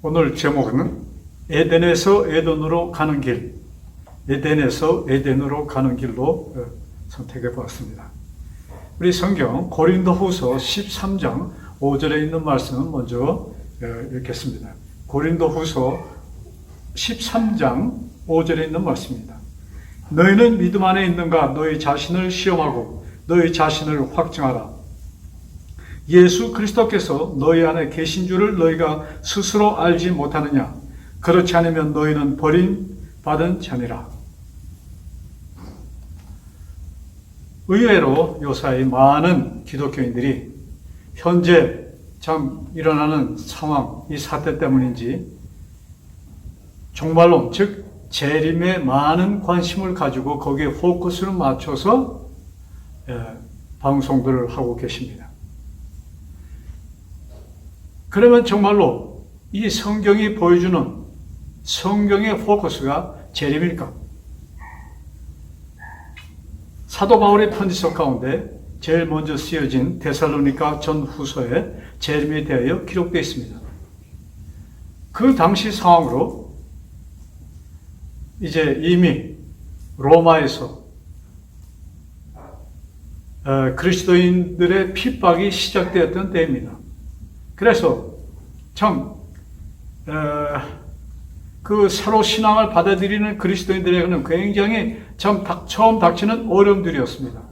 오늘 제목은 에덴에서 에덴으로 가는 길, 에덴에서 에덴으로 가는 길로 선택해 보았습니다. 우리 성경 고린도후서 13장 5절에 있는 말씀은 먼저 읽겠습니다. 고린도후서 13장 5절에 있는 말씀입니다. 너희는 믿음 안에 있는가? 너희 자신을 시험하고 너희 자신을 확증하라. 예수 그리스도께서 너희 안에 계신 줄을 너희가 스스로 알지 못하느냐? 그렇지 않으면 너희는 버림받은 자니라. 의외로 요사이 많은 기독교인들이 현재 참 일어나는 상황, 이 사태 때문인지 종말론, 즉 재림에 많은 관심을 가지고 거기에 포커스를 맞춰서 방송들을 하고 계십니다. 그러면 정말로 이 성경이 보여주는 성경의 포커스가 재림일까? 사도 바울의 편지서 가운데 제일 먼저 쓰여진 데살로니가 전후서에 재림에 대하여 기록되어 있습니다. 그 당시 상황으로 이제 이미 로마에서 그리스도인들의 핍박이 시작되었던 때입니다. 그래서 참 그 새로 신앙을 받아들이는 그리스도인들에게는 굉장히 참 처음 닥치는 어려움들이었습니다.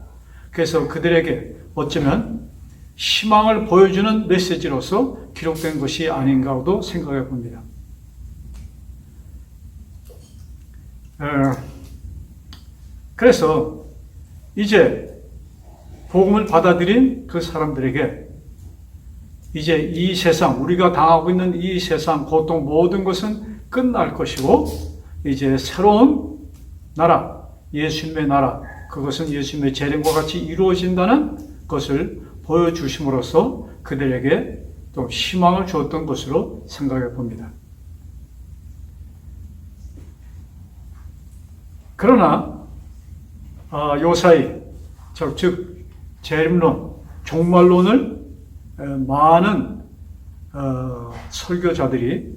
그래서 그들에게 어쩌면 희망을 보여주는 메시지로서 기록된 것이 아닌가도 생각해 봅니다. 그래서 이제 복음을 받아들인 그 사람들에게 이제 이 세상, 우리가 당하고 있는 이 세상 고통 모든 것은 끝날 것이고 이제 새로운 나라, 예수님의 나라, 그것은 예수님의 재림과 같이 이루어진다는 것을 보여주심으로써 그들에게 또 희망을 주었던 것으로 생각해 봅니다. 그러나 요사이, 즉 재림론, 종말론을 많은 설교자들이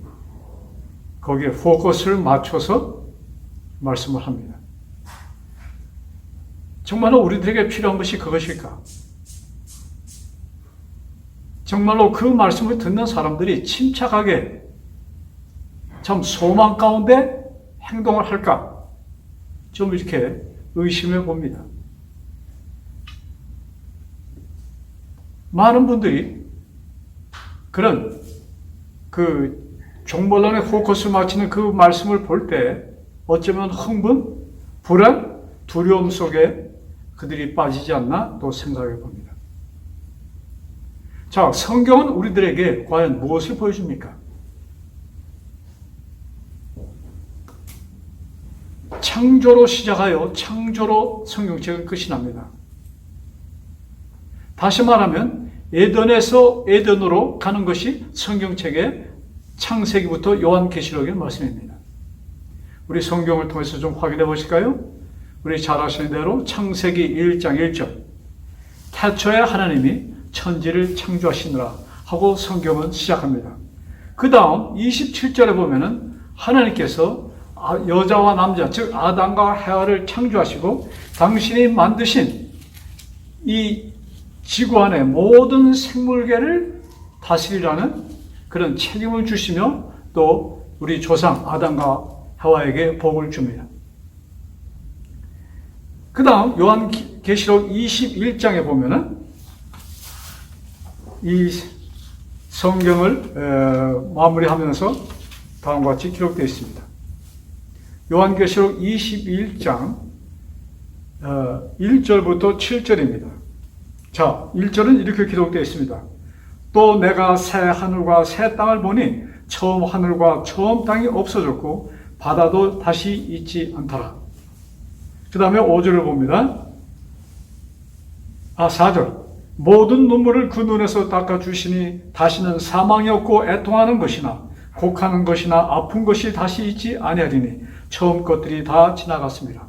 거기에 포커스를 맞춰서 말씀을 합니다. 정말로 우리들에게 필요한 것이 그것일까? 정말로 그 말씀을 듣는 사람들이 침착하게 참 소망 가운데 행동을 할까? 좀 이렇게 의심해 봅니다. 많은 분들이 그런 그 종말론에 포커스를 맞추는 그 말씀을 볼 때 어쩌면 흥분, 불안, 두려움 속에 그들이 빠지지 않나 또 생각해 봅니다. 자, 성경은 우리들에게 과연 무엇을 보여줍니까? 창조로 시작하여 창조로 성경책은 끝이 납니다. 다시 말하면 에덴에서 에덴으로 가는 것이 성경책의 창세기부터 요한계시록의 말씀입니다. 우리 성경을 통해서 좀 확인해 보실까요? 우리 잘 아시는 대로 창세기 1장 1절 태초에 하나님이 천지를 창조하시느라 하고 성경은 시작합니다. 그 다음 27절에 보면은 하나님께서 여자와 남자, 즉 아담과 헤아를 창조하시고 당신이 만드신 이 지구 안의 모든 생물계를 다스리라는 그런 책임을 주시며 또 우리 조상 아담과 하와에게 복을 줍니다. 그 다음 요한계시록 21장에 보면은 이 성경을 마무리하면서 다음과 같이 기록되어 있습니다. 요한계시록 21장 1절부터 7절입니다. 자, 1절은 이렇게 기록되어 있습니다. 또 내가 새 하늘과 새 땅을 보니 처음 하늘과 처음 땅이 없어졌고 바다도 다시 있지 않더라. 그 다음에 5절을 봅니다. 4절. 모든 눈물을 그 눈에서 닦아주시니 다시는 사망이 없고 애통하는 것이나 곡하는 것이나 아픈 것이 다시 있지 아니하리니 처음 것들이 다 지나갔습니다.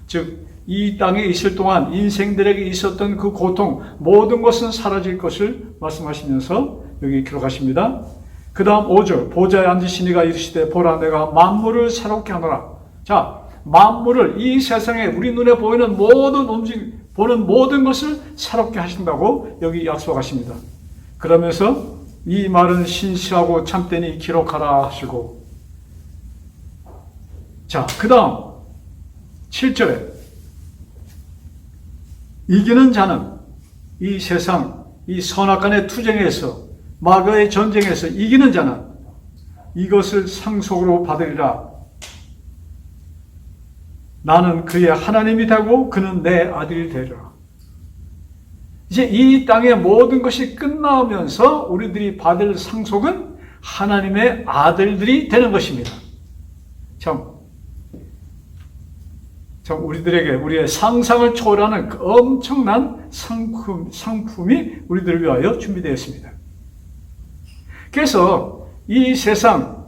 즉 이 땅에 있을 동안 인생들에게 있었던 그 고통 모든 것은 사라질 것을 말씀하시면서 여기 기록하십니다. 그 다음 5절, 보좌에 앉으신 이가 이르시되 보라 내가 만물을 새롭게 하노라. 자, 만물을, 이 세상에 우리 눈에 보이는 보는 모든 것을 새롭게 하신다고 여기 약속하십니다. 그러면서 이 말은 신실하고 참되니 기록하라 하시고, 자, 그 다음 7절에 이기는 자는 이 세상, 이 선악간의 투쟁에서, 마귀의 전쟁에서 이기는 자는 이것을 상속으로 받으리라. 나는 그의 하나님이 되고 그는 내 아들이 되리라. 이제 이 땅의 모든 것이 끝나면서 우리들이 받을 상속은 하나님의 아들들이 되는 것입니다. 참 우리들에게 우리의 상상을 초월하는 그 엄청난 상품이 우리들을 위하여 준비되어 있습니다. 그래서 이 세상,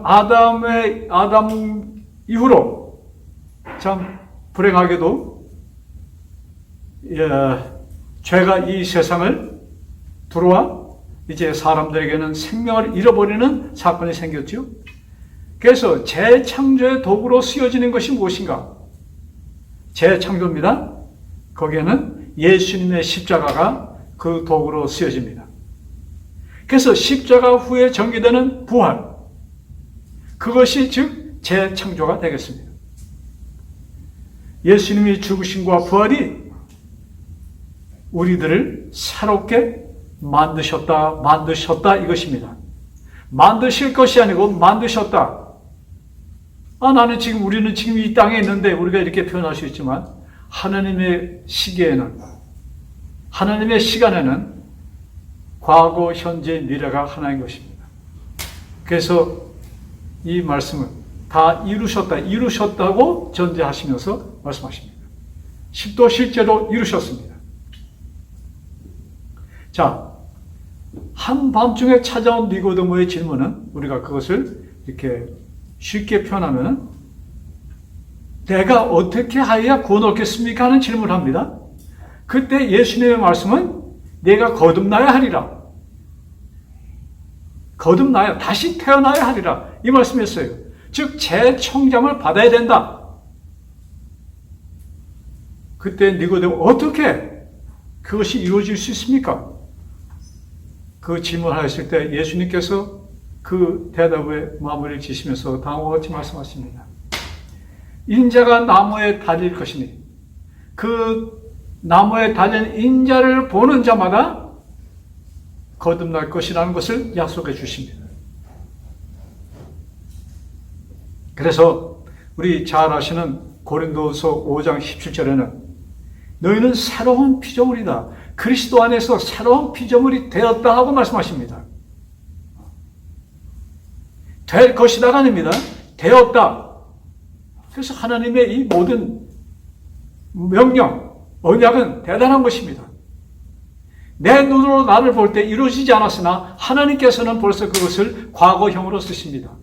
아담 이후로 참 불행하게도 죄가 이 세상을 들어와 이제 사람들에게는 생명을 잃어버리는 사건이 생겼죠. 그래서 재창조의 도구로 쓰여지는 것이 무엇인가? 재창조입니다. 거기에는 예수님의 십자가가 그 도구로 쓰여집니다. 그래서 십자가 후에 전개되는 부활, 그것이 즉 재창조가 되겠습니다. 예수님이 죽으심과 부활이 우리들을 새롭게 만드셨다 이것입니다. 만드실 것이 아니고 만드셨다. 우리는 지금 이 땅에 있는데 우리가 이렇게 표현할 수 있지만 하나님의 시기에는, 하나님의 시간에는 과거, 현재, 미래가 하나인 것입니다. 그래서 이 말씀은 다 이루셨다고 전제하시면서 말씀하십니다. 또 실제로 이루셨습니다. 자, 한밤중에 찾아온 니고데모의 질문은 우리가 그것을 이렇게 쉽게 표현하면 내가 어떻게 하여야 구원 얻겠습니까? 하는 질문을 합니다. 그때 예수님의 말씀은 내가 거듭나야 하리라. 거듭나야, 다시 태어나야 하리라. 이 말씀이었어요. 즉 재청장을 받아야 된다. 그때 니고데모 어떻게 그것이 이루어질 수 있습니까? 그 질문을 하셨을 때 예수님께서 그 대답의 마무리를 지시면서 다음과 같이 말씀하십니다. 인자가 나무에 달릴 것이니 그 나무에 달린 인자를 보는 자마다 거듭날 것이라는 것을 약속해 주십니다. 그래서 우리 잘 아시는 고린도서 5장 17절에는 너희는 새로운 피조물이다. 그리스도 안에서 새로운 피조물이 되었다 하고 말씀하십니다. 될 것이다가 아닙니다. 되었다. 그래서 하나님의 이 모든 명령, 언약은 대단한 것입니다. 내 눈으로 나를 볼 때 이루어지지 않았으나 하나님께서는 벌써 그것을 과거형으로 쓰십니다.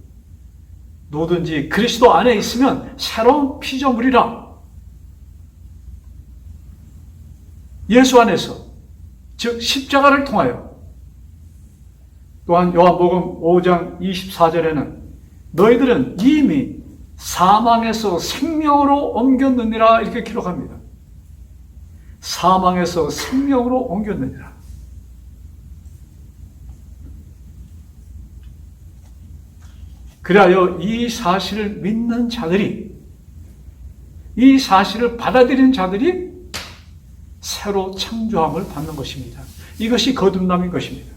누구든지 그리스도 안에 있으면 새로운 피조물이라. 예수 안에서, 즉 십자가를 통하여. 또한 요한복음 5장 24절에는 너희들은 이미 사망에서 생명으로 옮겼느니라 이렇게 기록합니다. 사망에서 생명으로 옮겼느니라. 그리하여 이 사실을 믿는 자들이, 이 사실을 받아들이는 자들이 새로 창조함을 받는 것입니다. 이것이 거듭남인 것입니다.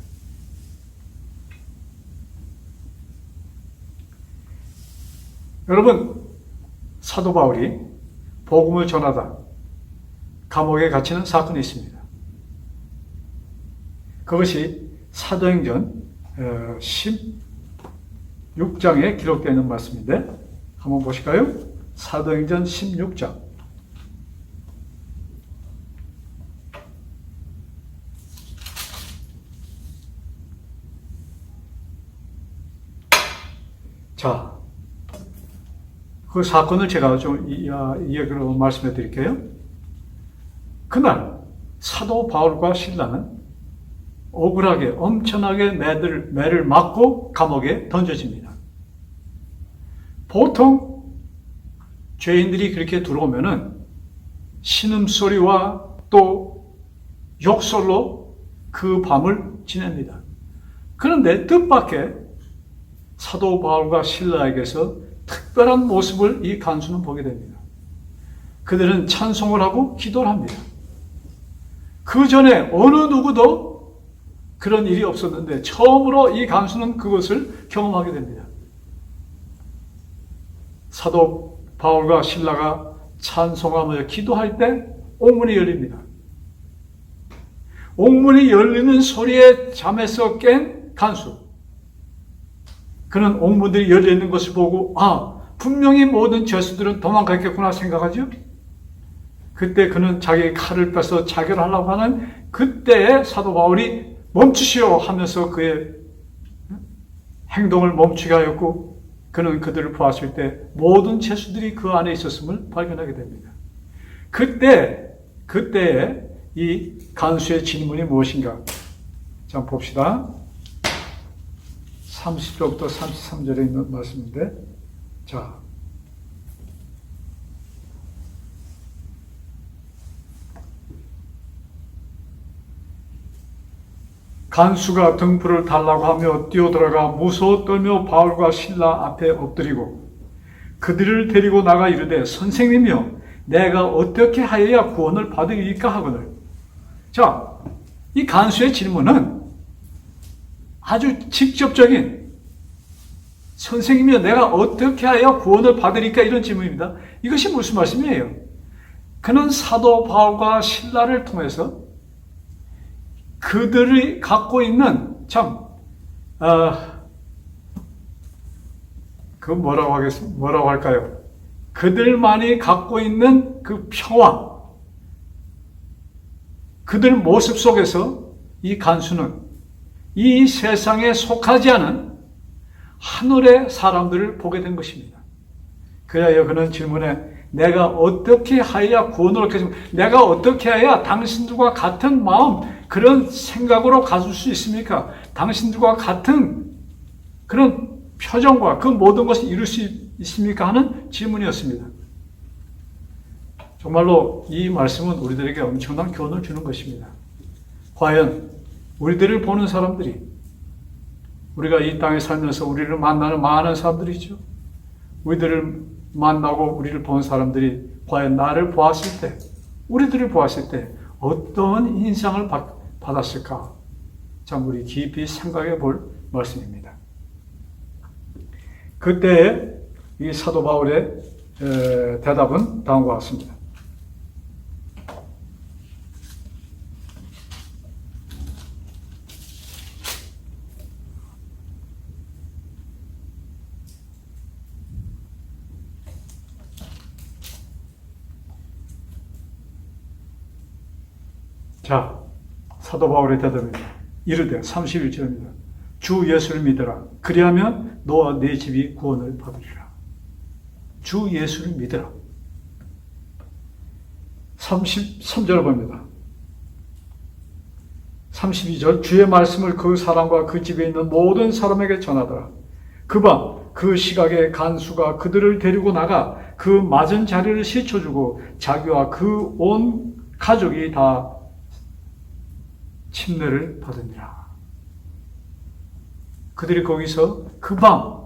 여러분, 사도 바울이 복음을 전하다 감옥에 갇히는 사건이 있습니다. 그것이 사도행전 16장에 기록되어 있는 말씀인데 한번 보실까요? 사도행전 16장. 자, 그 사건을 제가 좀 이야기로 말씀해 드릴게요. 그날 사도 바울과 실라는 억울하게 엄청나게 매를 맞고 감옥에 던져집니다. 보통 죄인들이 그렇게 들어오면은 신음소리와 또 욕설로 그 밤을 지냅니다. 그런데 뜻밖의 사도 바울과 실라에게서 특별한 모습을 이 간수는 보게 됩니다. 그들은 찬송을 하고 기도를 합니다. 그 전에 어느 누구도 그런 일이 없었는데 처음으로 이 간수는 그것을 경험하게 됩니다. 사도 바울과 실라가 찬송하며 기도할 때 옥문이 열립니다. 옥문이 열리는 소리에 잠에서 깬 간수. 그는 옥문들이 열려있는 것을 보고 분명히 모든 죄수들은 도망갔겠구나 생각하죠. 그때 그는 자기의 칼을 빼서 자결하려고 하는 그때에 사도 바울이 멈추시오 하면서 그의 행동을 멈추게 하였고 그는 그들을 보았을 때 모든 죄수들이 그 안에 있었음을 발견하게 됩니다. 그때에 이 간수의 질문이 무엇인가? 자, 봅시다. 30절부터 33절에 있는 말씀인데, 자, 간수가 등불을 달라고 하며 뛰어들어가 무서워 떨며 바울과 실라 앞에 엎드리고 그들을 데리고 나가 이르되 선생님이여 내가 어떻게 하여야 구원을 받으리까 하거늘. 자, 이 간수의 질문은 아주 직접적인 선생님이여 내가 어떻게 하여 구원을 받으리까 이런 질문입니다. 이것이 무슨 말씀이에요? 그는 사도 바울과 실라를 통해서 그들이 갖고 있는 뭐라고 할까요? 그들만이 갖고 있는 그 평화, 그들 모습 속에서 이 간수는 이 세상에 속하지 않은 하늘의 사람들을 보게 된 것입니다. 그래야 그는 질문에 내가 어떻게 하여야 구원을 얻게 됩니까? 내가 어떻게 해야 당신들과 같은 마음, 그런 생각으로 가질 수 있습니까? 당신들과 같은 그런 표정과 그 모든 것을 이룰 수 있습니까? 하는 질문이었습니다. 정말로 이 말씀은 우리들에게 엄청난 교훈을 주는 것입니다. 과연 우리들을 보는 사람들이, 우리가 이 땅에 살면서 우리를 만나는 많은 사람들이 있죠. 우리들을 만나고 우리를 본 사람들이 과연 나를 보았을 때, 우리들을 보았을 때 어떤 인상을 받았을까? 참 우리 깊이 생각해 볼 말씀입니다. 그때 이 사도 바울의 대답은 다음과 같습니다. 자, 사도 바울의 대답입니다. 이르되 31절입니다. 주 예수를 믿으라. 그리하면 너와 네 집이 구원을 받으리라. 주 예수를 믿으라. 33절을 봅니다. 32절 주의 말씀을 그 사람과 그 집에 있는 모든 사람에게 전하더라. 그 밤 그 시각에 간수가 그들을 데리고 나가 그 맞은 자리를 씻어주고 자기와 그 온 가족이 다 침례를 받으니라. 그들이 거기서 그 밤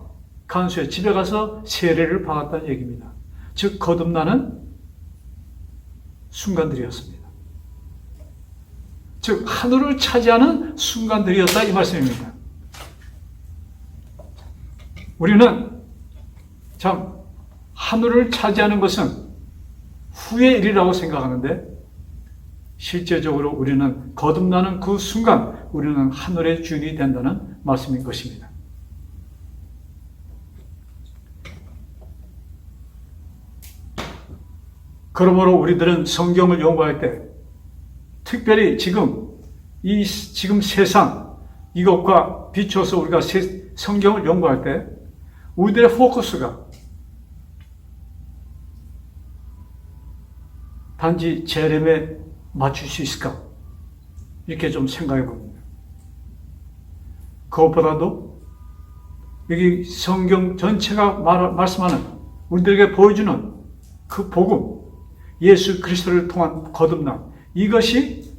간수의 집에 가서 세례를 받았다는 얘기입니다. 즉 거듭나는 순간들이었습니다. 즉 하늘을 차지하는 순간들이었다 이 말씀입니다. 우리는 참 하늘을 차지하는 것은 후의 일이라고 생각하는데 실제적으로 우리는 거듭나는 그 순간 우리는 하늘의 주인이 된다는 말씀인 것입니다. 그러므로 우리들은 성경을 연구할 때 특별히 지금 세상 이것과 비춰서 우리가 성경을 연구할 때 우리들의 포커스가 단지 재림에 맞출 수 있을까? 이렇게 좀 생각해 봅니다. 그것보다도 여기 성경 전체가 말씀하는, 우리들에게 보여주는 그 복음, 예수 그리스도를 통한 거듭남, 이것이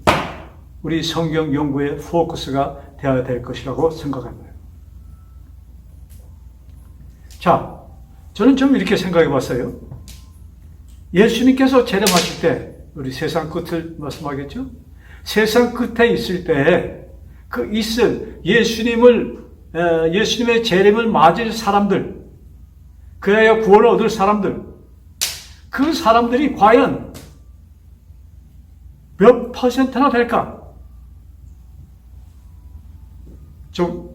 우리 성경 연구의 포커스가 되어야 될 것이라고 생각합니다. 자, 저는 좀 이렇게 생각해 봤어요. 예수님께서 재림하실 때, 우리 세상 끝을 말씀하겠죠? 세상 끝에 있을 때, 그 있을 예수님의 재림을 맞을 사람들, 그래야 구원을 얻을 사람들, 그 사람들이 과연 몇 퍼센트나 될까? 좀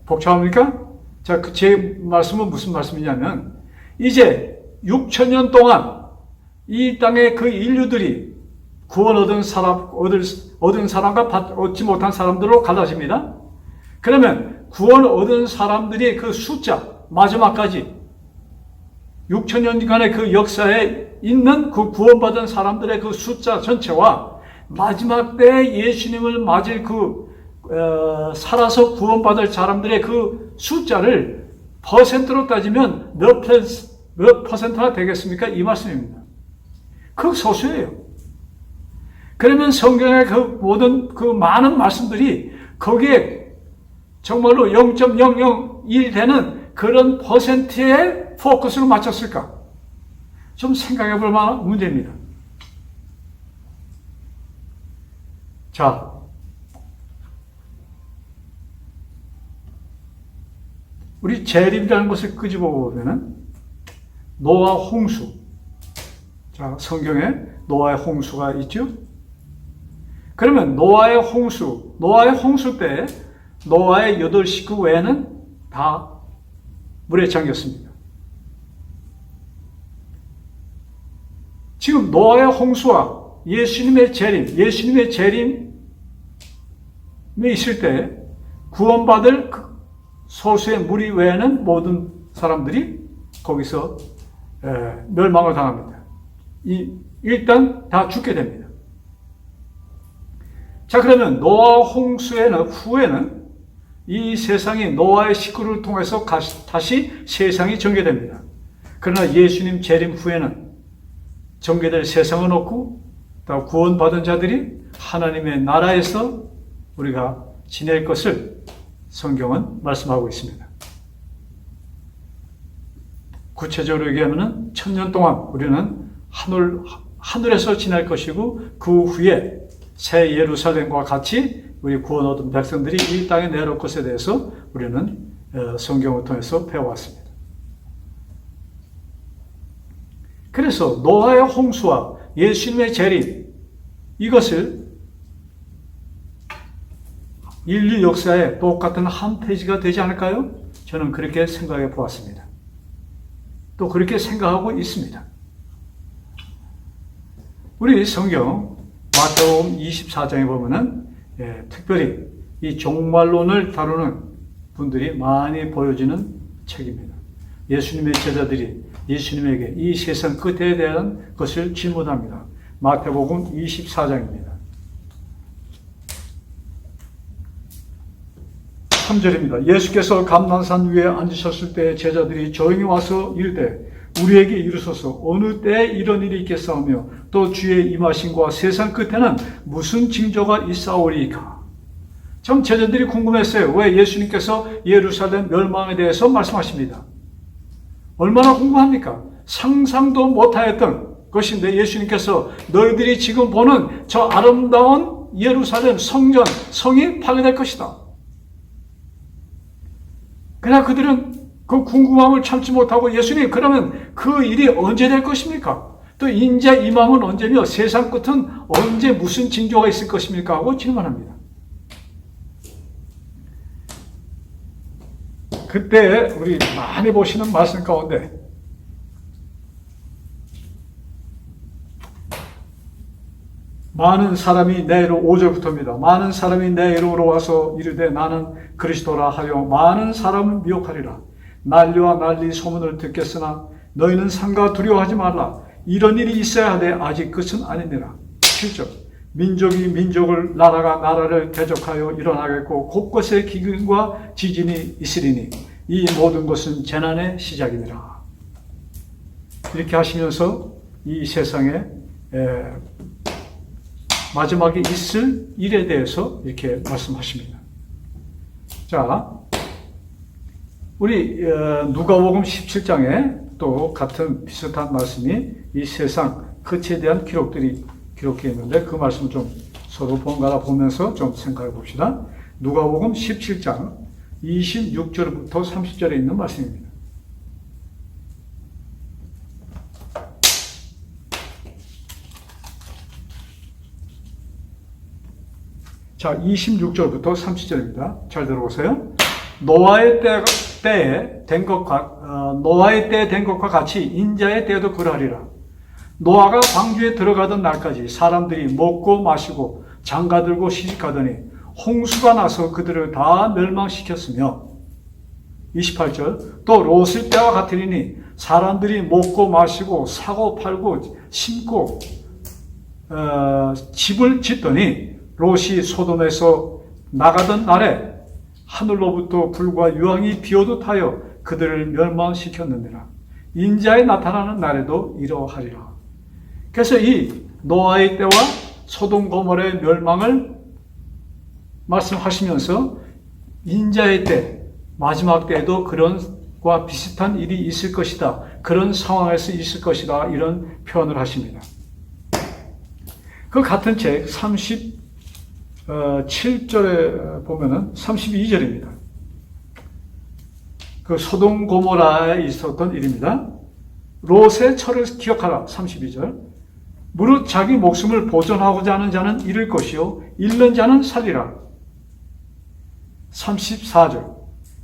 복잡합니까? 자, 제 말씀은 무슨 말씀이냐면, 이제 6,000년 동안 이 땅의 그 인류들이 구원 얻은 사람과 얻지 못한 사람들로 갈라집니다. 그러면 구원 얻은 사람들이 그 숫자, 마지막까지 6,000년간의 그 역사에 있는 그 구원받은 사람들의 그 숫자 전체와 마지막 때 예수님을 맞을 살아서 구원받을 사람들의 그 숫자를 퍼센트로 따지면 몇 퍼센트나 되겠습니까? 이 말씀입니다. 극소수예요. 그러면 성경의 그 모든 그 많은 말씀들이 거기에 정말로 0.001 되는 그런 퍼센트의 포커스로 맞췄을까? 좀 생각해 볼 만한 문제입니다. 자, 우리 재림이라는 것을 끄집어 보면은 노아 홍수. 자, 성경에 노아의 홍수가 있죠? 그러면 노아의 홍수 때 노아의 8 식구 외에는 다 물에 잠겼습니다. 지금 노아의 홍수와 예수님의 재림이 있을 때 구원받을 소수의 무리 외에는 모든 사람들이 거기서 멸망을 당합니다. 일단 다 죽게 됩니다. 자, 그러면 노아 홍수에는 후에는 이 세상이 노아의 식구를 통해서 다시 세상이 전개됩니다. 그러나 예수님 재림 후에는 전개될 세상은 없고 또 구원받은 자들이 하나님의 나라에서 우리가 지낼 것을 성경은 말씀하고 있습니다. 구체적으로 얘기하면 1000년 동안 우리는 하늘에서 지낼 것이고 그 후에 새 예루살렘과 같이 우리 구원 얻은 백성들이 이 땅에 내려올 것에 대해서 우리는 성경을 통해서 배워왔습니다. 그래서 노아의 홍수와 예수님의 재림, 이것을 인류 역사에 똑같은 한 페이지가 되지 않을까요? 저는 그렇게 생각해 보았습니다. 또 그렇게 생각하고 있습니다. 우리 성경 마태복음 24장에 보면은 특별히 이 종말론을 다루는 분들이 많이 보여지는 책입니다. 예수님의 제자들이 예수님에게 이 세상 끝에 대한 것을 질문합니다. 마태복음 24장입니다. 3절입니다. 예수께서 감난산 위에 앉으셨을 때 제자들이 조용히 와서 이르되 우리에게 이르소서 어느 때에 이런 일이 있겠사오며 또 주의 임하심과 세상 끝에는 무슨 징조가 있사오리이까. 참 제자들이 궁금했어요. 왜 예수님께서 예루살렘 멸망에 대해서 말씀하십니다. 얼마나 궁금합니까? 상상도 못하였던 것인데 예수님께서 너희들이 지금 보는 저 아름다운 예루살렘 성이 파괴될 것이다. 그러나 그들은 그 궁금함을 참지 못하고 예수님, 그러면 그 일이 언제 될 것입니까? 또 인자 임함은 언제며 세상 끝은 언제 무슨 징조가 있을 것입니까? 하고 질문합니다. 그때 우리 많이 보시는 말씀 가운데 많은 사람이 내로 5절부터입니다. 많은 사람이 내 이름으로 와서 이르되 나는 그리스도라 하여 많은 사람을 미혹하리라. 난리와 난리 소문을 듣겠으나 너희는 삼가 두려워하지 말라. 이런 일이 있어야 하되 아직 끝은 아니니라. 7절. 민족이 민족을, 나라가 나라를 대적하여 일어나겠고 곳곳에 기근과 지진이 있으리니 이 모든 것은 재난의 시작이니라. 이렇게 하시면서 이 세상에 마지막에 있을 일에 대해서 이렇게 말씀하십니다. 자, 우리 누가복음 17장에 또 같은 비슷한 말씀이 이 세상 끝에 대한 기록들이 기록되어 있는데 그 말씀 좀 서로 번갈아 보면서 좀 생각해 봅시다. 누가복음 17장 26절부터 30절에 있는 말씀입니다. 자, 26절부터 30절입니다. 잘 들어보세요. 노아의 때에 된 것과 같이 인자의 때에도 그러하리라. 노아가 방주에 들어가던 날까지 사람들이 먹고 마시고 장가들고 시집가더니 홍수가 나서 그들을 다 멸망시켰으며 28절 또 롯의 때와 같으리니 사람들이 먹고 마시고 사고 팔고 심고 집을 짓더니 롯이 소돔에서 나가던 날에 하늘로부터 불과 유황이 비오듯 하여 그들을 멸망시켰느니라. 인자에 나타나는 날에도 이러하리라. 그래서 이 노아의 때와 소돔 고모라의 멸망을 말씀하시면서 인자의 때, 마지막 때에도 그런 과 비슷한 일이 있을 것이다. 그런 상황에서 있을 것이다. 이런 표현을 하십니다. 그 같은 책 37절에 보면은 32절입니다. 그 소돔 고모라에 있었던 일입니다. 롯의 철을 기억하라. 32절. 무릇 자기 목숨을 보존하고자 하는 자는 잃을 것이요 잃는 자는 살리라. 34절.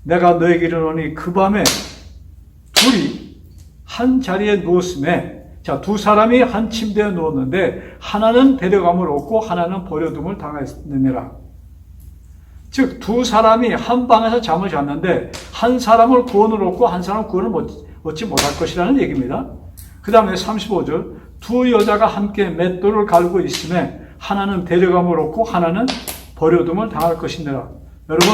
내가 너에게 이르노니 그 밤에 둘이 한 자리에 누웠음에, 자, 두 사람이 한 침대에 누웠는데 하나는 데려감을 얻고 하나는 버려둠을 당했느니라. 즉 두 사람이 한 방에서 잠을 잤는데 한 사람을 구원을 얻고 한 사람은 구원을 얻지 못할 것이라는 얘기입니다. 그 다음에 35절 두 여자가 함께 맷돌을 갈고 있음에 하나는 데려감을 얻고 하나는 버려둠을 당할 것이니라. 여러분,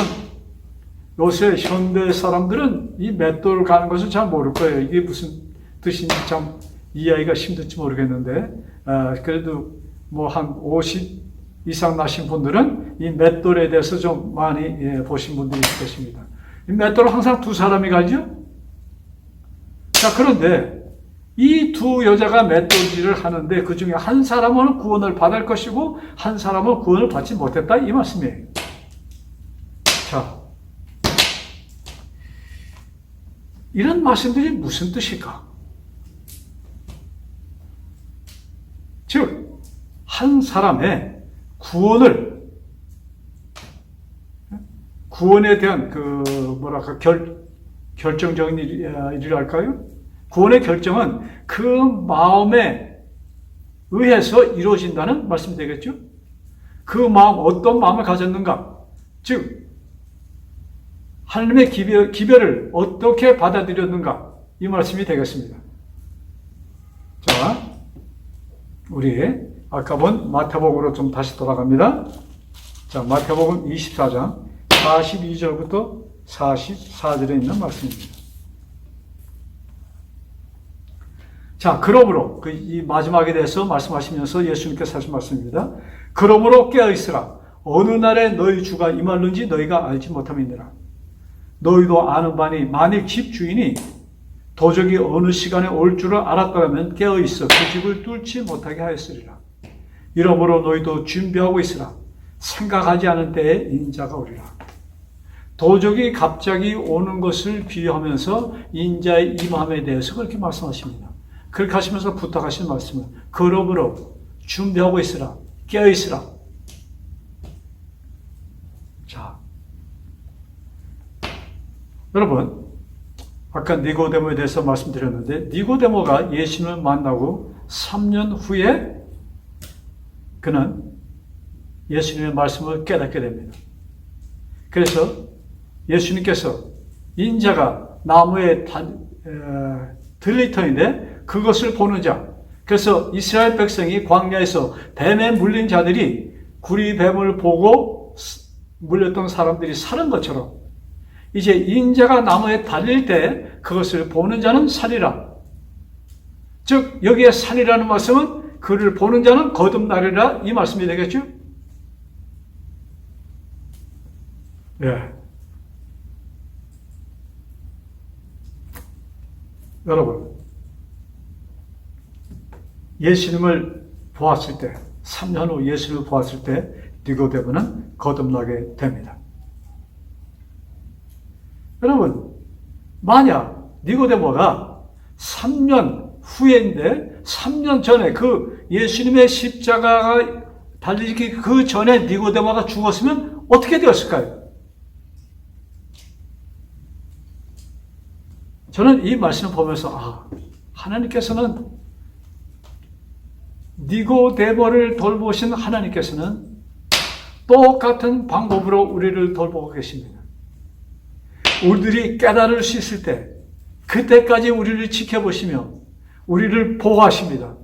요새 현대 사람들은 이 맷돌을 가는 것을 잘 모를 거예요. 이게 무슨 뜻인지 참 이해하기가 힘들지 모르겠는데, 그래도 뭐 한 50 이상 나신 분들은 이 맷돌에 대해서 좀 많이 보신 분들이 있을 것입니다. 이 맷돌을 항상 두 사람이 갈죠? 자, 그런데 이 두 여자가 맷돌질을 하는데 그 중에 한 사람은 구원을 받을 것이고 한 사람은 구원을 받지 못했다, 이 말씀이에요. 자, 이런 말씀들이 무슨 뜻일까? 즉, 한 사람의 구원에 대한 결정적인 일이랄까요? 구원의 결정은 그 마음에 의해서 이루어진다는 말씀이 되겠죠? 그 마음, 어떤 마음을 가졌는가? 즉, 하나님의 기별을 어떻게 받아들였는가? 이 말씀이 되겠습니다. 자, 우리 아까 본 마태복음으로 좀 다시 돌아갑니다. 자, 마태복음 24장 42절부터 44절에 있는 말씀입니다. 자, 그러므로 이 마지막에 대해서 말씀하시면서 예수님께서 하신 말씀입니다. 그러므로 깨어있으라. 어느 날에 너희 주가 임할는지 너희가 알지 못함이니라. 너희도 아는 바니 만일 집 주인이 도적이 어느 시간에 올 줄을 알았더라면 깨어있어 그 집을 뚫지 못하게 하였으리라. 이러므로 너희도 준비하고 있으라. 생각하지 않은 때에 인자가 오리라. 도적이 갑자기 오는 것을 비유하면서 인자의 임함에 대해서 그렇게 말씀하십니다. 그렇게 하시면서 부탁하신 말씀은 그러므로 준비하고 있으라. 깨어있으라. 자, 여러분, 아까 니고데모에 대해서 말씀드렸는데 니고데모가 예수님을 만나고 3년 후에 그는 예수님의 말씀을 깨닫게 됩니다. 그래서 예수님께서 인자가 나무에 들릴 터인데 그것을 보는 자, 그래서 이스라엘 백성이 광야에서 뱀에 물린 자들이 구리뱀을 보고 물렸던 사람들이 살은 것처럼 이제 인자가 나무에 달릴 때 그것을 보는 자는 살리라. 즉 여기에 살리라는 말씀은 그를 보는 자는 거듭나리라 이 말씀이 되겠죠? 예. 여러분, 예수님을 보았을 때, 3년 후 예수님을 보았을 때 니고데모는 거듭나게 됩니다. 여러분, 만약 니고데모가 3년 후인데 3년 전에 그 예수님의 십자가가 달리기 그 전에 니고데모가 죽었으면 어떻게 되었을까요? 저는 이 말씀을 보면서 하나님께서는 니고데모를 돌보신 하나님께서는 똑같은 방법으로 우리를 돌보고 계십니다. 우리들이 깨달을 수 있을 때 그때까지 우리를 지켜보시며 우리를 보호하십니다.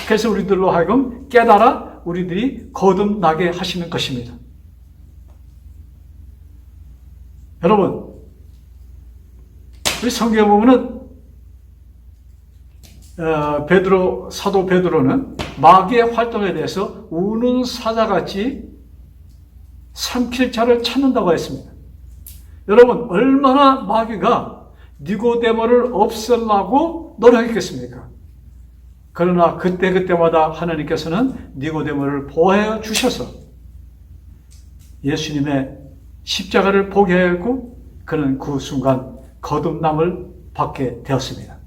그래서 우리들로 하여금 깨달아 우리들이 거듭나게 하시는 것입니다. 여러분, 우리 성경에 보면은 사도 베드로는 마귀의 활동에 대해서 우는 사자같이 삼킬 자를 찾는다고 했습니다. 여러분, 얼마나 마귀가 니고데모를 없애려고 노력했겠습니까? 그러나 그때마다 하나님께서는 니고데모를 보호해 주셔서 예수님의 십자가를 보게 하였고 그는 그 순간 거듭남을 받게 되었습니다.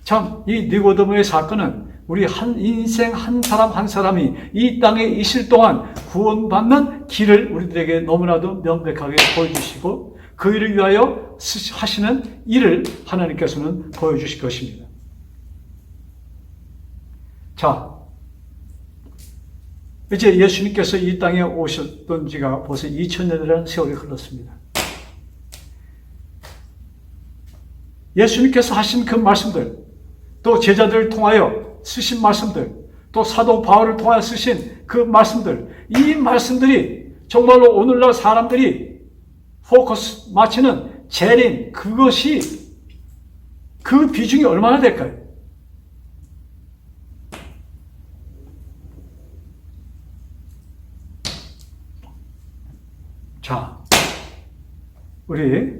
참, 이 니고데모의 사건은 우리 인생 한 사람 한 사람이 이 땅에 있을 동안 구원받는 길을 우리들에게 너무나도 명백하게 보여주시고 그 일을 위하여 하시는 일을 하나님께서는 보여주실 것입니다. 자, 이제 예수님께서 이 땅에 오셨던 지가 벌써 2000년이라는 세월이 흘렀습니다. 예수님께서 하신 그 말씀들, 또 제자들을 통하여 쓰신 말씀들, 또 사도 바울을 통하여 쓰신 그 말씀들, 이 말씀들이 정말로 오늘날 사람들이 포커스 맞추는 재림, 그것이 그 비중이 얼마나 될까요? 자, 우리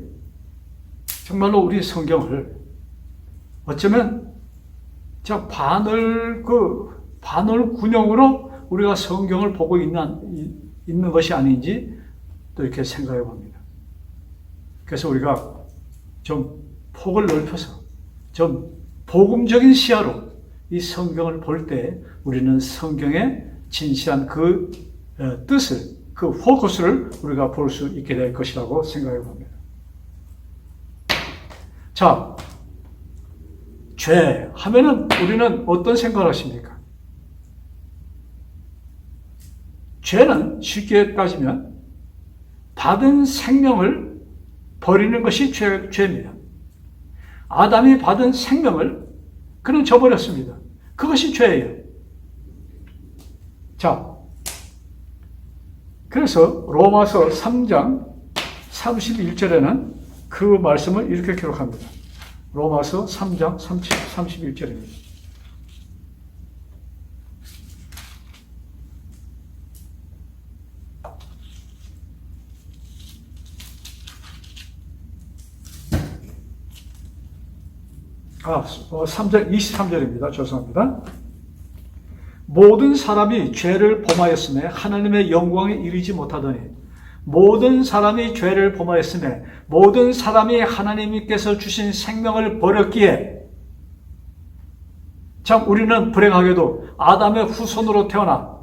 정말로 우리 성경을 어쩌면 바늘 군형으로 우리가 성경을 보고 있는 것이 아닌지 또 이렇게 생각해 봅니다. 그래서 우리가 좀 폭을 넓혀서 좀 복음적인 시야로 이 성경을 볼 때 우리는 성경의 진실한 그 뜻을, 그 포커스를 우리가 볼 수 있게 될 것이라고 생각해 봅니다. 자, 죄 하면은 우리는 어떤 생각을 하십니까? 죄는 쉽게 따지면 받은 생명을 버리는 것이 죄입니다. 아담이 받은 생명을 그는 저버렸습니다. 그것이 죄예요. 자, 그래서 로마서 3장 31절에는 그 말씀을 이렇게 기록합니다. 로마서 3장 31절입니다. 아, 3장 23절입니다. 죄송합니다. 모든 사람이 죄를 범하였음에 하나님의 영광에 이르지 못하더니 모든 사람이 죄를 범하였음에 모든 사람이 하나님께서 주신 생명을 버렸기에 참 우리는 불행하게도 아담의 후손으로 태어나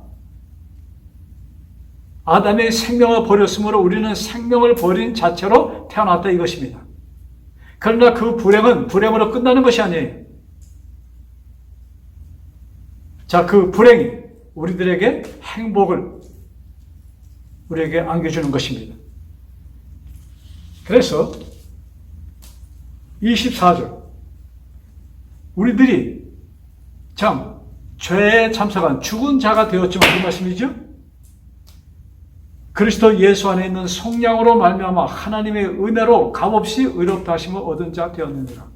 아담의 생명을 버렸으므로 우리는 생명을 버린 자체로 태어났다 이것입니다. 그러나 그 불행은 불행으로 끝나는 것이 아니에요. 자, 그 불행이 우리들에게 행복을 우리에게 안겨주는 것입니다. 그래서 24절 우리들이 참 죄에 참석한 죽은 자가 되었지만 무슨 말씀이죠? 그리스도 예수 안에 있는 성령으로 말미암아 하나님의 은혜로 값없이 의롭다 하심을 얻은 자 되었느니라.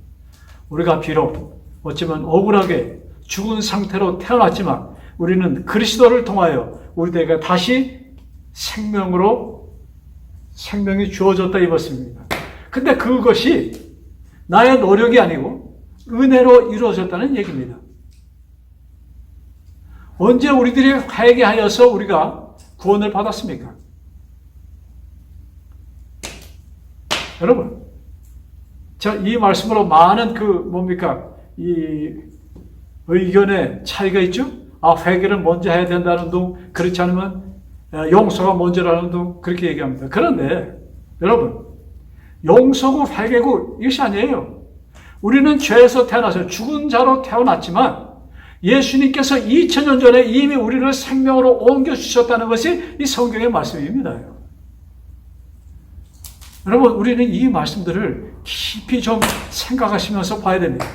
우리가 비록 어쩌면 억울하게 죽은 상태로 태어났지만 우리는 그리스도를 통하여 우리들에게 다시 생명이 주어졌다 이 말씀입니다. 근데 그것이 나의 노력이 아니고 은혜로 이루어졌다는 얘기입니다. 언제 우리들이 회개하여서 우리가 구원을 받았습니까? 여러분, 이 말씀으로 많은 이 의견의 차이가 있죠? 회개를 먼저 해야 된다는 둥, 그렇지 않으면 용서가 먼저라는 둥, 그렇게 얘기합니다. 그런데, 여러분, 용서고 회개고 이것이 아니에요. 우리는 죄에서 태어나서 죽은 자로 태어났지만, 예수님께서 2000년 전에 이미 우리를 생명으로 옮겨주셨다는 것이 이 성경의 말씀입니다. 여러분, 우리는 이 말씀들을 깊이 좀 생각하시면서 봐야 됩니다.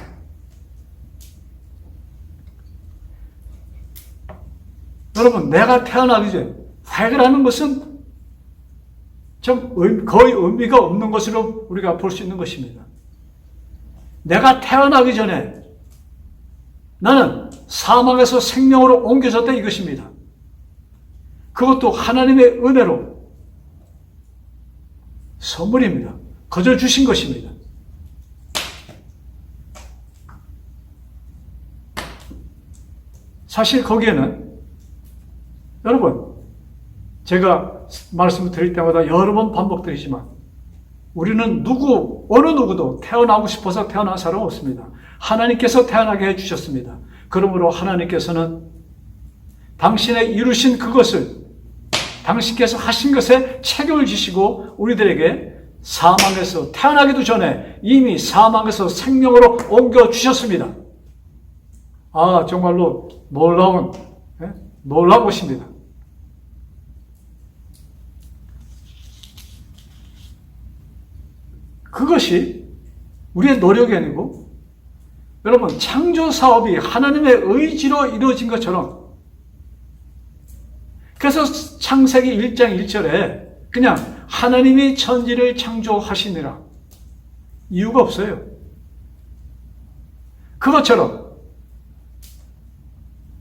여러분, 내가 태어나기 전에 회개라는 것은 거의 의미가 없는 것으로 우리가 볼 수 있는 것입니다. 내가 태어나기 전에 나는 사망에서 생명으로 옮겨졌다 이것입니다. 그것도 하나님의 은혜로 선물입니다. 거저 주신 것입니다. 사실 거기에는 여러분, 제가 말씀을 드릴 때마다 여러 번 반복드리지만 우리는 어느 누구도 태어나고 싶어서 태어난 사람 없습니다. 하나님께서 태어나게 해주셨습니다. 그러므로 하나님께서는 당신의 이루신 그것을 당신께서 하신 것에 책임을 지시고 우리들에게 사망에서 태어나기도 전에 이미 사망에서 생명으로 옮겨주셨습니다. 정말로 놀라운 것입니다. 그것이 우리의 노력이 아니고 여러분 창조 사업이 하나님의 의지로 이루어진 것처럼 그래서 창세기 1장 1절에 그냥 하나님이 천지를 창조하시니라 이유가 없어요. 그것처럼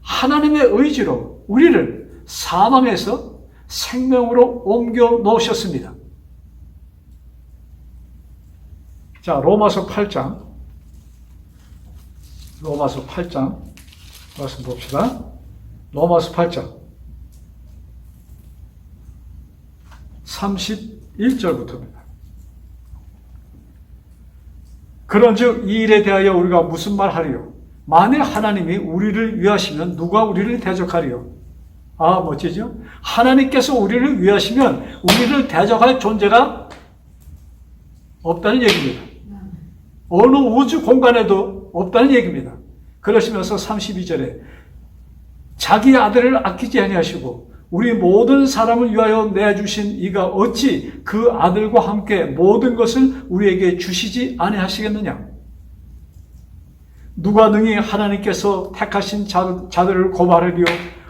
하나님의 의지로 우리를 사망에서 생명으로 옮겨 놓으셨습니다. 자, 로마서 8장 말씀 봅시다. 로마서 8장 31절부터입니다. 그런즉 이 일에 대하여 우리가 무슨 말하리요? 만일 하나님이 우리를 위하시면 누가 우리를 대적하리요? 멋지죠? 하나님께서 우리를 위하시면 우리를 대적할 존재가 없다는 얘기입니다. 어느 우주 공간에도 없다는 얘기입니다. 그러시면서 32절에 자기 아들을 아끼지 아니하시고 우리 모든 사람을 위하여 내주신 이가 어찌 그 아들과 함께 모든 것을 우리에게 주시지 아니하시겠느냐? 누가 능히 하나님께서 택하신 자들을 고발하리요?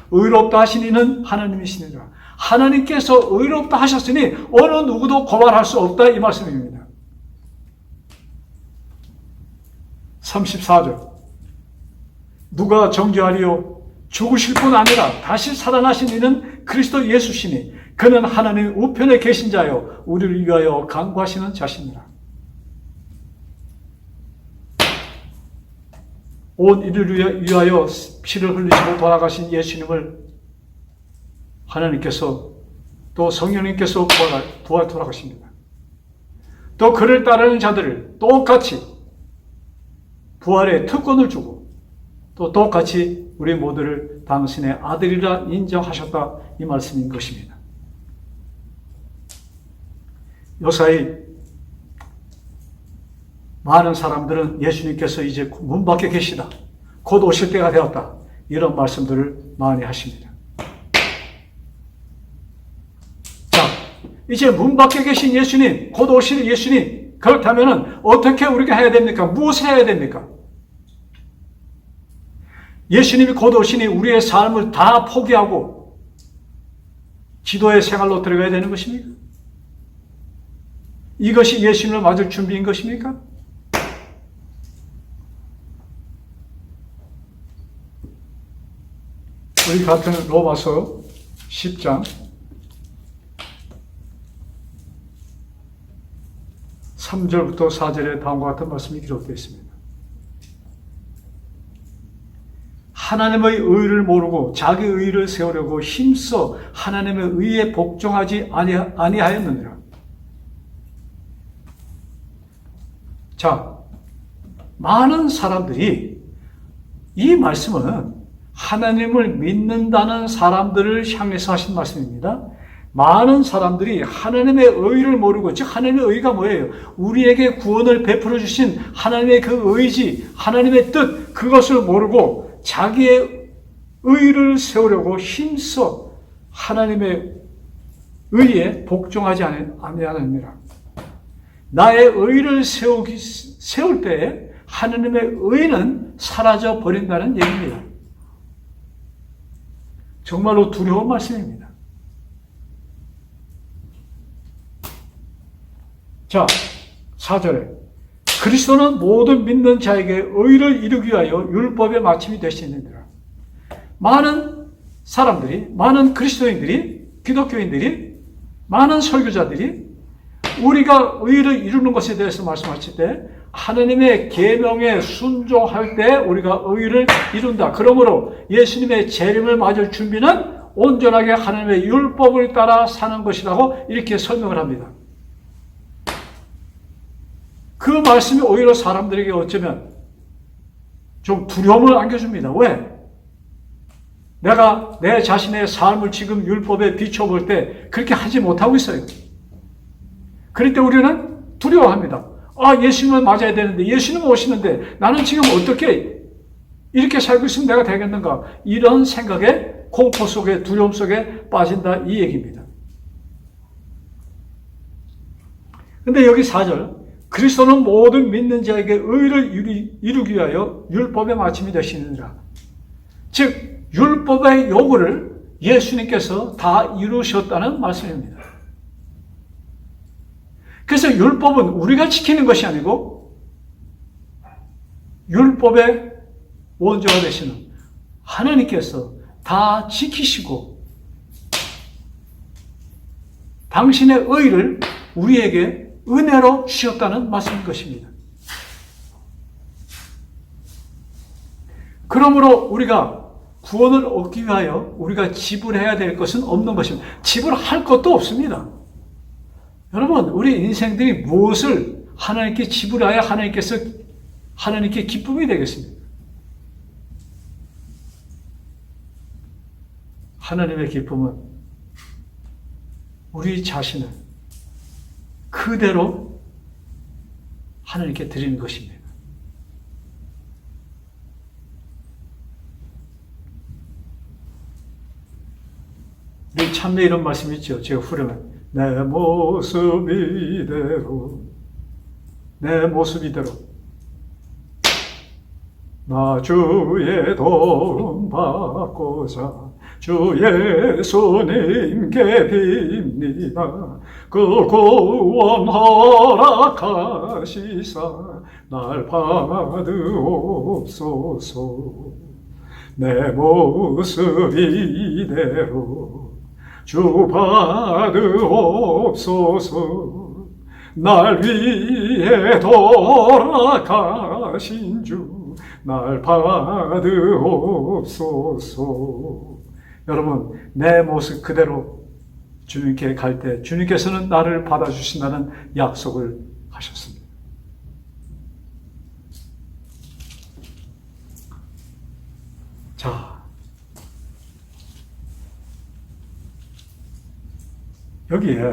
의롭다 하신 이는 하나님이시니라. 하나님께서 의롭다 하셨으니 어느 누구도 고발할 수 없다 이 말씀입니다. 34절 누가 정죄하리요? 죽으실 뿐 아니라 다시 살아나신 이는 그리스도 예수시니 그는 하나님 우편에 계신 자요 우리를 위하여 간구하시는 자시니라. 온 이를 위하여 피를 흘리시고 돌아가신 예수님을 하나님께서 또 성령님께서 부활 돌아가십니다. 또 그를 따르는 자들을 똑같이 부활의 특권을 주고 또 똑같이 우리 모두를 당신의 아들이라 인정하셨다 이 말씀인 것입니다. 요사이 많은 사람들은 예수님께서 이제 문 밖에 계시다. 곧 오실 때가 되었다. 이런 말씀들을 많이 하십니다. 자, 이제 문 밖에 계신 예수님, 곧 오실 예수님, 그렇다면 어떻게 우리가 해야 됩니까? 무엇을 해야 됩니까? 예수님이 곧 오시니 우리의 삶을 다 포기하고 기도의 생활로 들어가야 되는 것입니까? 이것이 예수님을 맞을 준비인 것입니까? 우리 같은 로마서 10장 3절부터 4절에 다음과 같은 말씀이 기록되어 있습니다. 하나님의 의를 모르고 자기 의를 세우려고 힘써 하나님의 의에 복종하지 아니하였느니라. 자, 많은 사람들이 이 말씀은 하나님을 믿는다는 사람들을 향해서 하신 말씀입니다. 많은 사람들이 하나님의 의를 모르고, 즉 하나님의 의가 뭐예요? 우리에게 구원을 베풀어 주신 하나님의 그 의지, 하나님의 뜻, 그것을 모르고 자기의 의를 세우려고 힘써 하나님의 의에 복종하지 아니하느니라. 나의 의를 세울 때에 하나님의 의는 사라져 버린다는 얘기입니다. 정말로 두려운 말씀입니다. 자, 4절에 그리스도는 모든 믿는 자에게 의를 이루기 위하여 율법의 마침이 되시느니라. 많은 사람들이, 많은 그리스도인들이, 기독교인들이, 많은 설교자들이 우리가 의를 이루는 것에 대해서 말씀하실 때 하나님의 계명에 순종할 때 우리가 의를 이룬다. 그러므로 예수님의 재림을 맞을 준비는 온전하게 하나님의 율법을 따라 사는 것이라고 이렇게 설명을 합니다. 그 말씀이 오히려 사람들에게 어쩌면 좀 두려움을 안겨줍니다. 왜? 내가 내 자신의 삶을 지금 율법에 비춰볼 때 그렇게 하지 못하고 있어요. 그럴 때 우리는 두려워합니다. 아, 예수님을 맞아야 되는데, 예수님은 오시는데 나는 지금 어떻게 이렇게 살고 있으면 내가 되겠는가? 이런 생각에 공포 속에, 두려움 속에 빠진다, 이 얘기입니다. 근데 여기 4절, 그리스도는 모든 믿는 자에게 의를 이루기 위하여 율법의 마침이 되시느니라. 즉 율법의 요구를 예수님께서 다 이루셨다는 말씀입니다. 그래서 율법은 우리가 지키는 것이 아니고 율법의 원조가 되시는 하나님께서 다 지키시고 당신의 의를 우리에게 은혜로 주셨다는 말씀인 것입니다. 그러므로 우리가 구원을 얻기 위하여 우리가 지불해야 될 것은 없는 것입니다. 지불할 것도 없습니다. 여러분, 우리 인생들이 무엇을 하나님께 지불하여 하나님께 기쁨이 되겠습니까? 하나님의 기쁨은 우리 자신을 그대로 하나님께 드리는 것입니다. 우리 참내 이런 말씀 있죠. 제가 후렴에 내 모습 이대로 나 주의 도움 받고자 주 예수님께 빕니다. 그 구원 허락하시사 날 받으옵소서. 내 모습 이대로 주 받으옵소서. 날 위해 돌아가신 주 날 받으옵소서. 여러분, 내 모습 그대로 주님께 갈 때 주님께서는 나를 받아주신다는 약속을 하셨습니다. 자, 여기에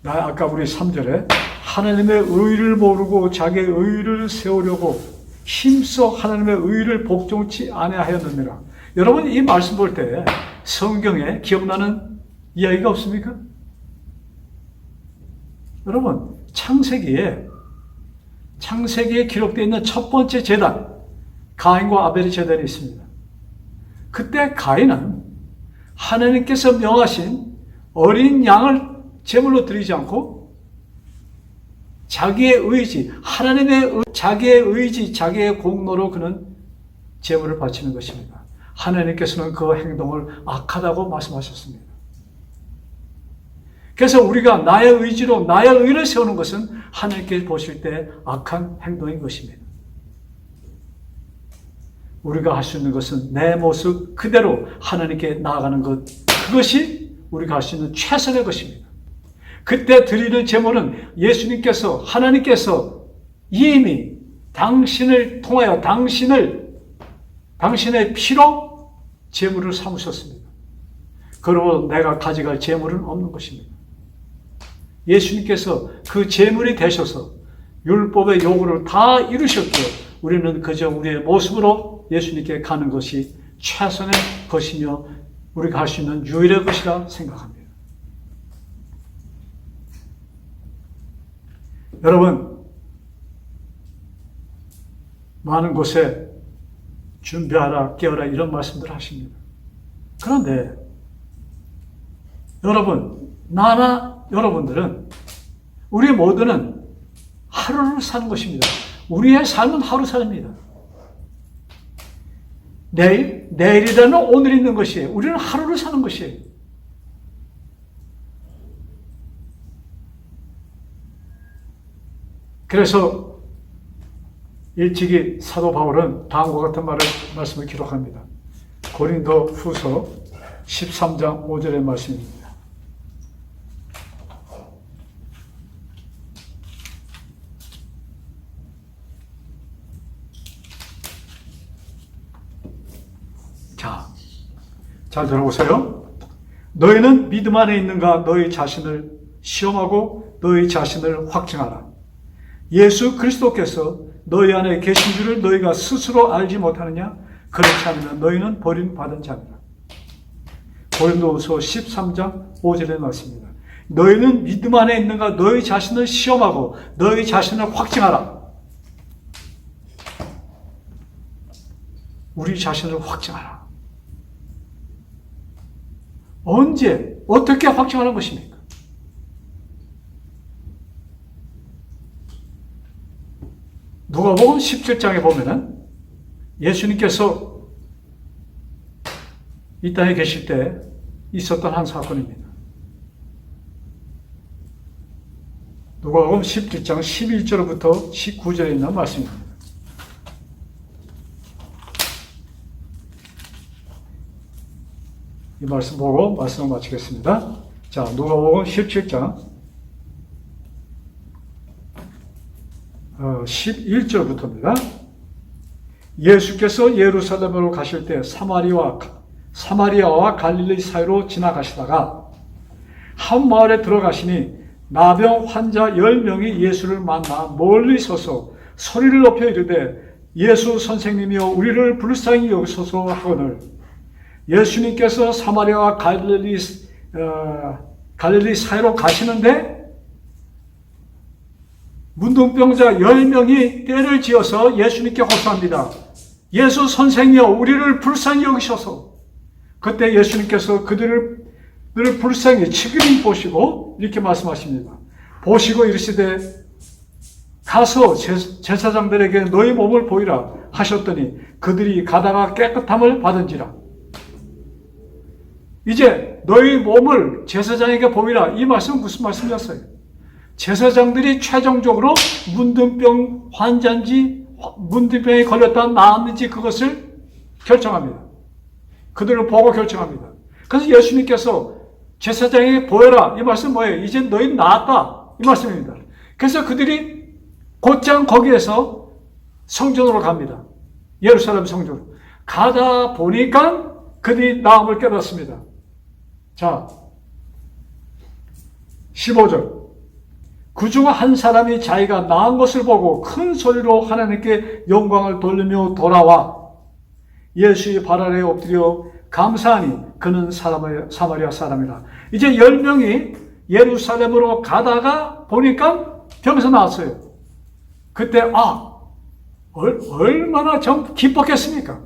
아까 우리 3절에 하나님의 의를 모르고 자기의 의를 세우려고 힘써 하나님의 의를 복종치 아니하였느니라. 여러분, 이 말씀 볼 때 성경에 기억나는 이야기가 없습니까? 여러분, 창세기에 기록되어 있는 첫 번째 제단, 가인과 아벨의 제단이 있습니다. 그때 가인은 하나님께서 명하신 어린 양을 제물로 드리지 않고 자기의 의지, 자기의 의지, 자기의 공로로 그는 제물을 바치는 것입니다. 하나님께서는 그 행동을 악하다고 말씀하셨습니다. 그래서 우리가 나의 의지로 나의 의를 세우는 것은 하나님께 보실 때 악한 행동인 것입니다. 우리가 할 수 있는 것은 내 모습 그대로 하나님께 나아가는 것, 그것이 우리가 할 수 있는 최선의 것입니다. 그때 드리는 제물은 예수님께서, 하나님께서 이미 당신을 통하여 당신의 피로 제물을 삼으셨습니다. 그러므로 내가 가져갈 제물은 없는 것입니다. 예수님께서 그 제물이 되셔서 율법의 요구를 다 이루셨기에 우리는 그저 우리의 모습으로 예수님께 가는 것이 최선의 것이며 우리가 할 수 있는 유일의 것이라 생각합니다. 여러분, 많은 곳에 준비하라, 깨어라 이런 말씀들 하십니다. 그런데 여러분, 나나 여러분들은, 우리 모두는 하루를 사는 것입니다. 우리의 삶은 하루 삶입니다. 내일이라는 오늘 있는 것이에요. 우리는 하루를 사는 것이에요. 그래서 일찍이 사도 바울은 다음과 같은 말씀을 기록합니다. 고린도 후서 13장 5절의 말씀입니다. 잘 들어보세요. 너희는 믿음 안에 있는가 너희 자신을 시험하고 너희 자신을 확증하라. 예수 그리스도께서 너희 안에 계신 줄을 너희가 스스로 알지 못하느냐? 그렇지 않으면 너희는 버림받은 자니라. 고린도후서 13장 5절의 말씀입니다. 너희는 믿음 안에 있는가 너희 자신을 시험하고 너희 자신을 확증하라. 우리 자신을 확증하라. 언제, 어떻게 확증하는 것입니까? 누가복음 17장에 보면은 예수님께서 이 땅에 계실 때 있었던 한 사건입니다. 누가복음 17장 11절부터 19절에 있는 말씀입니다. 이 말씀 보고 말씀을 마치겠습니다. 자, 누가복음 17장 11절부터입니다. 예수께서 예루살렘으로 가실 때 사마리아와 갈릴리 사이로 지나가시다가 한 마을에 들어가시니 나병 환자 10명이 예수를 만나 멀리 서서 소리를 높여 이르되 예수 선생님이여 우리를 불쌍히 여기소서 하거늘 예수님께서 사마리아와 갈릴리 사이로 가시는데 문둥병자 10명이 떼를 지어서 예수님께 호소합니다. 예수 선생이여 우리를 불쌍히 여기셔서. 그때 예수님께서 그들을 불쌍히 치근히 보시고 이렇게 말씀하십니다. 보시고 이르시되 가서 제사장들에게 너희 몸을 보이라 하셨더니 그들이 가다가 깨끗함을 받은지라. 이제 너희 몸을 제사장에게 보이라. 이 말씀은 무슨 말씀이었어요? 제사장들이 최종적으로 문둥병 환자인지 문둥병에 걸렸다 나았는지 그것을 결정합니다. 그들을 보고 결정합니다. 그래서 예수님께서 제사장에게 보여라. 이 말씀은 뭐예요? 이제 너희 나았다. 이 말씀입니다. 그래서 그들이 곧장 거기에서 성전으로 갑니다. 예루살렘 성전으로. 가다 보니까 그들이 나음을 깨닫습니다. 자, 15절. 그중 한 사람이 자기가 나은 것을 보고 큰 소리로 하나님께 영광을 돌리며 돌아와 예수의 발 아래에 엎드려 감사하니 그는 사마리아 사람이라. 이제 10명이 예루살렘으로 가다가 보니까 병에서 나왔어요. 그때 얼마나 좀 기뻤겠습니까?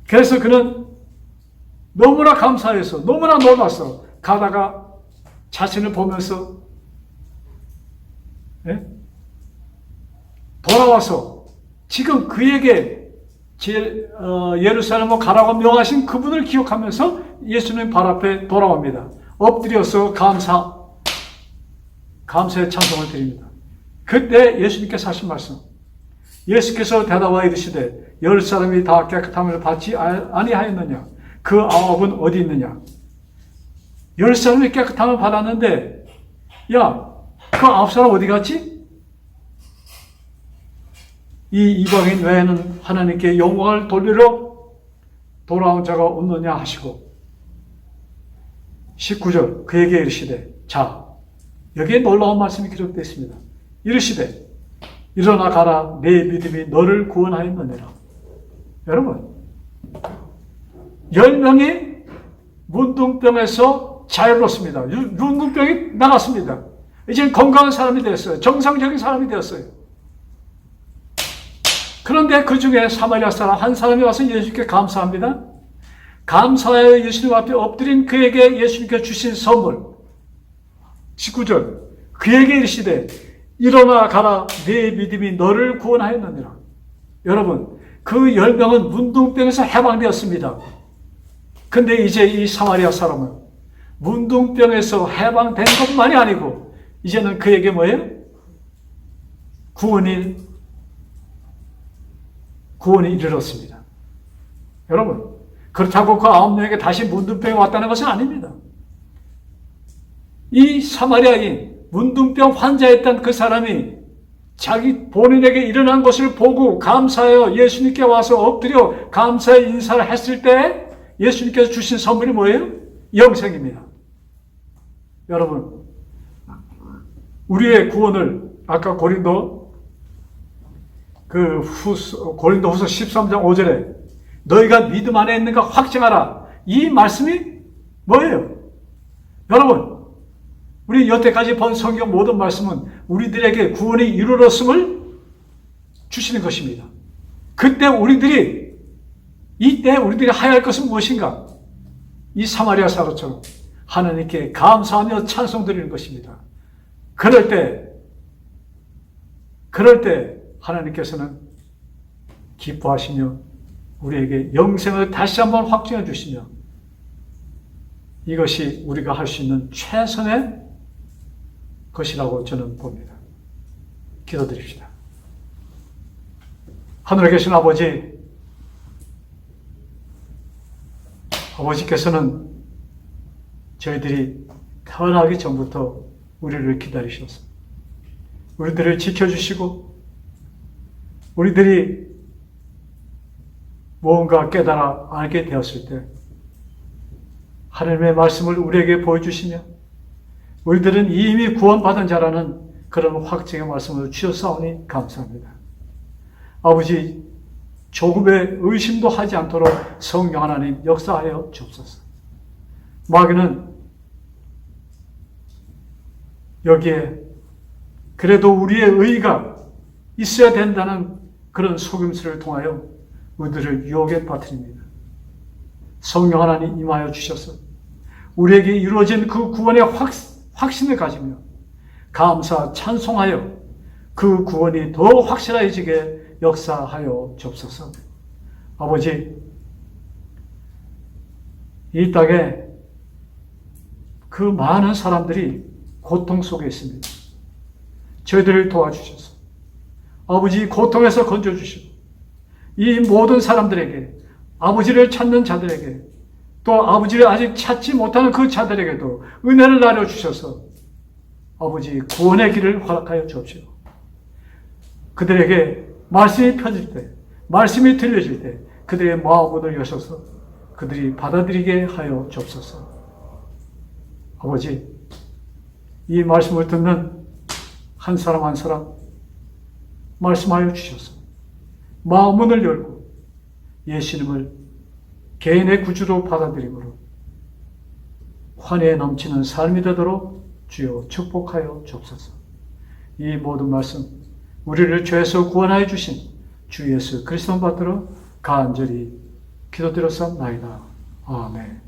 그래서 그는 너무나 감사해서 너무나 놀랐어. 가다가 자신을 보면서 돌아와서 지금 그에게 예루살렘으로 가라고 명하신 그분을 기억하면서 예수님 발 앞에 돌아옵니다. 엎드려서 감사의 찬송을 드립니다. 그때 예수님께서 하신 말씀, 예수께서 대답하여 이르시되 열 사람이 다 깨끗함을 받지 아니하였느냐? 그 아홉은 어디 있느냐? 열 사람이 깨끗함을 받았는데 야, 그 아홉 사람 어디 갔지? 이 이방인 외에는 하나님께 영광을 돌리러 돌아온 자가 없느냐 하시고 19절 그에게 이르시되 자, 여기에 놀라운 말씀이 기록되어 있습니다. 이르시되 일어나 가라 내 믿음이 너를 구원하였느니라. 여러분 10명이 문둥병에서 자유롭습니다. 문둥병이 나갔습니다. 이제 건강한 사람이 되었어요. 정상적인 사람이 되었어요. 그런데 그 중에 사마리아 사람 한 사람이 와서 예수님께 감사합니다. 감사하여 예수님 앞에 엎드린 그에게 예수님께 주신 선물 19절 그에게 이르시되 일어나 가라 내 믿음이 너를 구원하였느니라. 여러분 그 10명은 문둥병에서 해방되었습니다. 근데 이제 이 사마리아 사람은 문둥병에서 해방된 것만이 아니고 이제는 그에게 뭐예요? 구원이 이르렀습니다. 여러분 그렇다고 그 9명에게 다시 문둥병이 왔다는 것은 아닙니다. 이 사마리아인 문둥병 환자였던 그 사람이 자기 본인에게 일어난 것을 보고 감사하여 예수님께 와서 엎드려 감사의 인사를 했을 때 예수님께서 주신 선물이 뭐예요? 영생입니다. 여러분 우리의 구원을 아까 고린도후서 13장 5절에 너희가 믿음 안에 있는가 확증하라. 이 말씀이 뭐예요? 여러분 우리 여태까지 본 성경 모든 말씀은 우리들에게 구원이 이루어졌음을 주시는 것입니다. 이때 우리들이 해야 할 것은 무엇인가? 이 사마리아 사람처럼 하나님께 감사하며 찬송 드리는 것입니다. 그럴 때 하나님께서는 기뻐하시며 우리에게 영생을 다시 한번 확증해 주시며 이것이 우리가 할 수 있는 최선의 것이라고 저는 봅니다. 기도드립시다. 하늘에 계신 아버지께서는 저희들이 태어나기 전부터 우리를 기다리셔서 우리들을 지켜주시고 우리들이 무언가 깨달아 알게 되었을 때 하나님의 말씀을 우리에게 보여주시며 우리들은 이미 구원받은 자라는 그런 확증의 말씀을 주셨사오니 감사합니다. 아버지 조금의 의심도 하지 않도록 성령 하나님 역사하여 주옵소서. 마귀는 여기에 그래도 우리의 의의가 있어야 된다는 그런 속임수를 통하여 우리들을 유혹에 빠뜨립니다. 성령 하나님 임하여 주셔서 우리에게 이루어진 그 구원의 확신을 가지며 감사 찬송하여 그 구원이 더 확실해지게 역사하여 주옵소서. 아버지 이 땅에 그 많은 사람들이 고통 속에 있습니다. 저희들을 도와주셔서 아버지 고통에서 건져주시고 이 모든 사람들에게 아버지를 찾는 자들에게 또 아버지를 아직 찾지 못하는 그 자들에게도 은혜를 나눠주셔서 아버지 구원의 길을 허락하여 주옵시오. 그들에게 말씀이 펴질 때 말씀이 들려질 때 그들의 마음을 여셔서 그들이 받아들이게 하여 주옵소서. 아버지 이 말씀을 듣는 한 사람 한 사람 말씀하여 주셔서 마음문을 열고 예수님을 개인의 구주로 받아들임으로 환희에 넘치는 삶이 되도록 주여 축복하여 주옵소서. 이 모든 말씀 우리를 죄에서 구원하여 주신 주 예수 그리스도 받들어 간절히 기도드렸사옵나이다. 아멘.